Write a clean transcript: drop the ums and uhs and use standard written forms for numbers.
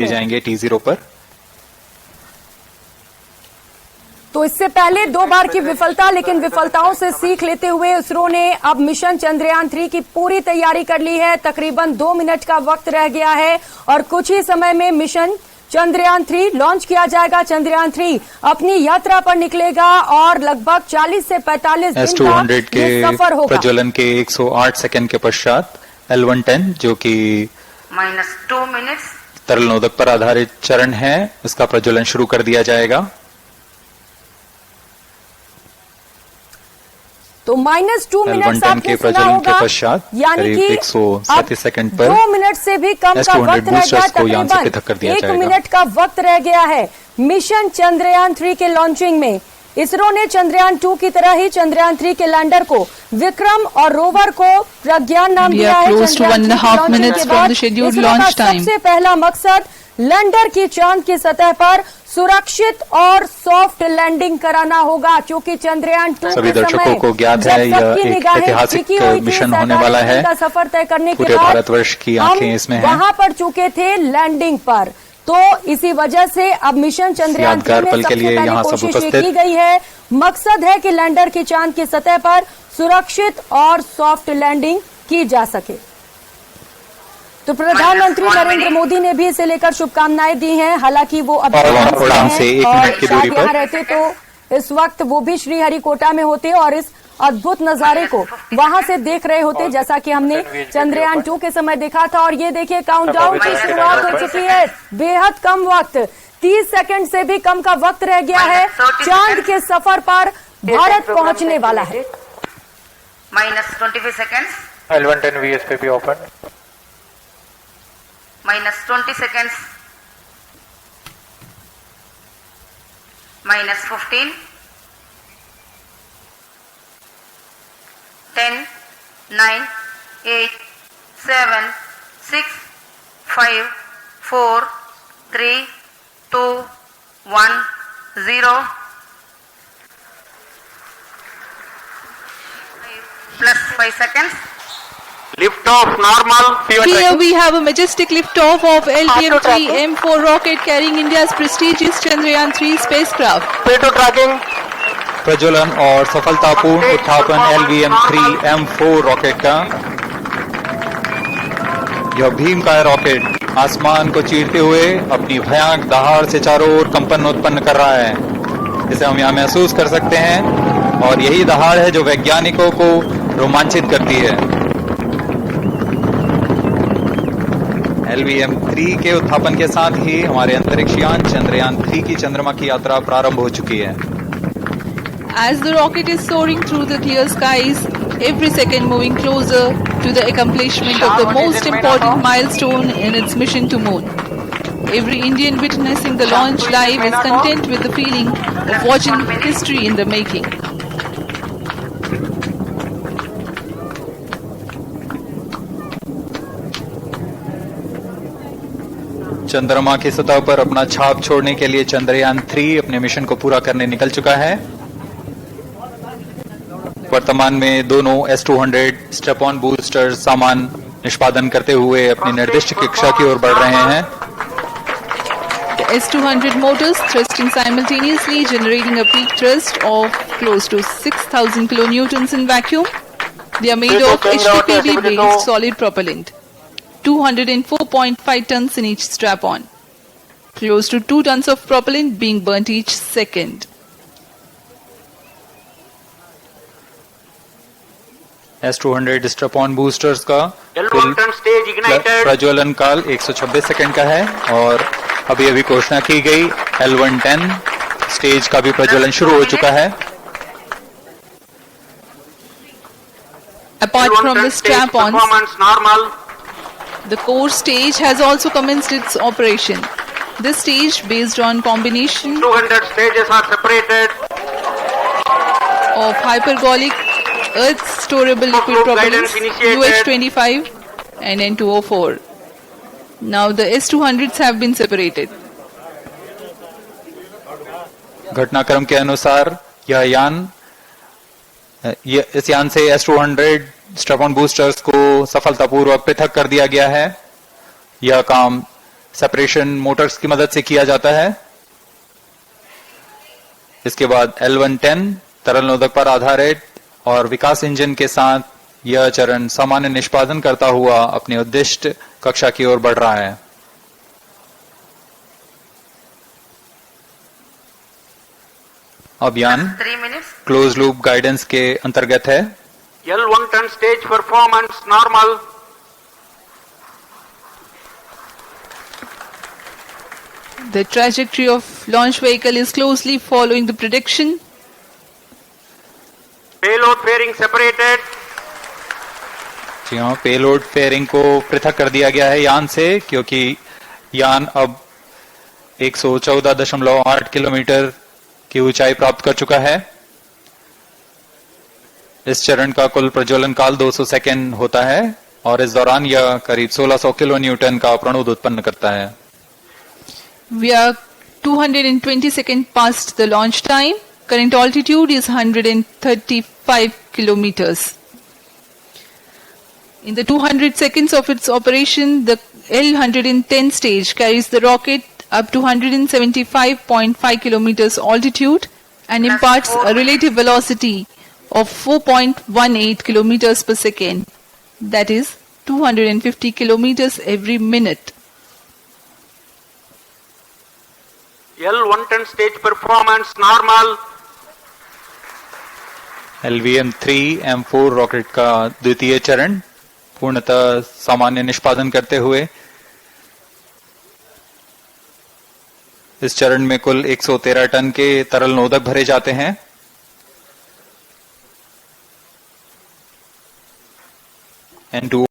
जाएंगे T0 पर। तो इससे पहले 2 बार की विफलता, लेकिन विफलताओं से सीख लेते हुए इसरो ने अब मिशन चंद्रयान 3 की पूरी तैयारी कर ली है। तकरीबन 2 मिनट का वक्त रह गया है और कुछ ही समय में मिशन चंद्रयान 3 लॉन्च किया जाएगा। चंद्रयान 3 अपनी यात्रा पर निकलेगा और लगभग 40 से 45 दिन S200 का ये सफर होगा। प्रज्वलन के 108 सेकंड के पश्चात L110 जो कि -2 मिनट्स तरल नोदक पर आधारित चरण है, इसका प्रज्वलन शुरू कर दिया जाएगा। तो -2 मिनट के प्रज्वलन के पश्चात यानी कि 137 सेकंड पर 2 मिनट से भी कम का वक्त रह गया, तकरीबन 1 मिनट का वक्त रह गया है मिशन चंद्रयान 3 के लॉन्चिंग में। इसरो ने चंद्रयान 2 की तरह ही चंद्रयान 3 के लैंडर को विक्रम और रोवर को प्रज्ञान नाम दिया है। सबसे पहला मकसद लैंडर की चांद की सतह पर सुरक्षित और सॉफ्ट लैंडिंग कराना होगा, क्योंकि चंद्रयान 2 सभी दर्शकों को ज्ञात है यह एक ऐतिहासिक मिशन होने वाला है। सफर तय करने के पूरे बाद भारतवर्ष की आंखें इसमें हैं। वहां पर चुके थे लैंडिंग पर, तो इसी वजह से अब मिशन चंद्रयान 3 में सबसे पहली कोशिश ये की गई है। मकसद है कि लैंडर की चांद की सतह पर सुरक्षित और सॉफ्ट लैंडिंग की जा सके। तो प्रधानमंत्री नरेंद्र मोदी ने भी इसे लेकर शुभकामनाएं दी हैं। हालांकि वो अब उड़ान से 1 मिनट की दूरी पर रहते तो इस वक्त वो भी श्रीहरिकोटा में होते और इस अद्भुत नजारे को वहां से देख रहे होते, जैसा कि हमने चंद्रयान 2 के समय देखा था। और ये देखिए काउंटडाउन की शुरुआत हो चुकी है। बेहद कम वक्त, 30 सेकंड से भी कम का वक्त रह गया है। चांद के सफर पर भारत पहुंचने वाला है। -25 seconds L110 VSPP open -20 seconds -15 10 9 8 7 6 5 4 3 2 1 0 +5 seconds. lift off normal. Here we have a majestic lift-off of LVM-3 M4 rocket carrying India's prestigious Chandrayaan 3 spacecraft. P2 tracking. प्रज्वलन और सफलतापूर्ण उत्थापन LVM-3 M4 रॉकेट का। यह भीमकाय रॉकेट आसमान को चीरते हुए अपनी भयानक दहाड़ से चारों ओर कंपन उत्पन्न कर रहा है, जिसे हम यहाँ महसूस कर सकते हैं। और यही दहाड़ है जो वैज्ञानिकों को रोमांचित करती है। LVM-3 के उत्थापन के साथ ही हमारे अंतरिक्ष यान चंद्रयान 3 की चंद्रमा की यात्रा प्रारंभ हो चुकी है। As the rocket is soaring through the clear skies, every second moving closer to the accomplishment of the most important milestone in its mission to moon. Every Indian witnessing the launch live is content with the feeling of watching history in the making. चंद्रमा की सतह पर अपना छाप छोड़ने के लिए चंद्रयान 3 अपने मिशन को पूरा करने निकल चुका है। वर्तमान में दोनों S200 स्टेप ऑन बूस्टर सामान निष्पादन करते हुए अपनी निर्दिष्ट कक्षा की ओर बढ़ रहे हैं। The S200 motors thrusting simultaneously, generating a peak thrust of close to 6,000 kilonewtons in vacuum. They are made of HPPV based solid propellant. 204.5 tons in each strap-on. Close to 2 tons of propellant being burnt each second. S200 strap-on boosters का L110 stage ignited. प्रज्वलन काल 126 second का है और अभी अभी घोषणा की गई L110 स्टेज का भी प्रज्वलन शुरू हो चुका है। Apart from the strap-ons, performance normal. the core stage has also commenced its operation. This stage, based on combination 200 stages are separated. of hypergolic earth storable liquid propellants UH-25 and N2O4. Now the S200s have been separated. घटनाक्रम के अनुसार इस यान से S200 strap-on boosters को सफलतापूर्वक पृथक कर दिया गया है। यह काम सेपरेशन मोटर्स की मदद से किया जाता है। इसके बाद L110 तरल नोदक पर आधारित और विकास इंजन के साथ यह चरण सामान्य निष्पादन करता हुआ अपनी उद्दिष्ट कक्षा की ओर बढ़ रहा है। अब यान 3 minutes. क्लोज लूप गाइडेंस के अंतर्गत है। L110 stage performance normal. The trajectory of launch vehicle is closely following the prediction. Payload fairing separated. जी हाँ, पेलोड फेयरिंग को पृथक कर दिया गया है यान से, क्योंकि यान अब 114.8 किलोमीटर की ऊंचाई प्राप्त कर चुका है। इस चरण का कुल प्रज्वलन काल 200 सेकेंड होता है और इस दौरान यह करीब 1600 किलो न्यूटन का प्रणुद उत्पन्न करता है। We are 220 seconds past the launch time. Current altitude is 135 kilometers. In the 200 seconds of its operation, the L110 stage carries the rocket up to 175.5 kilometers altitude and imparts a relative velocity of 4.18 kilometers per second. That is 250 kilometers every minute. L110 stage performance normal. LVM-3M4 rocket का द्वितीय चरण पूर्णतः सामान्य निष्पादन करते हुए इस चरण में कुल 113 टन के तरल नोदक भरे जाते हैं। N2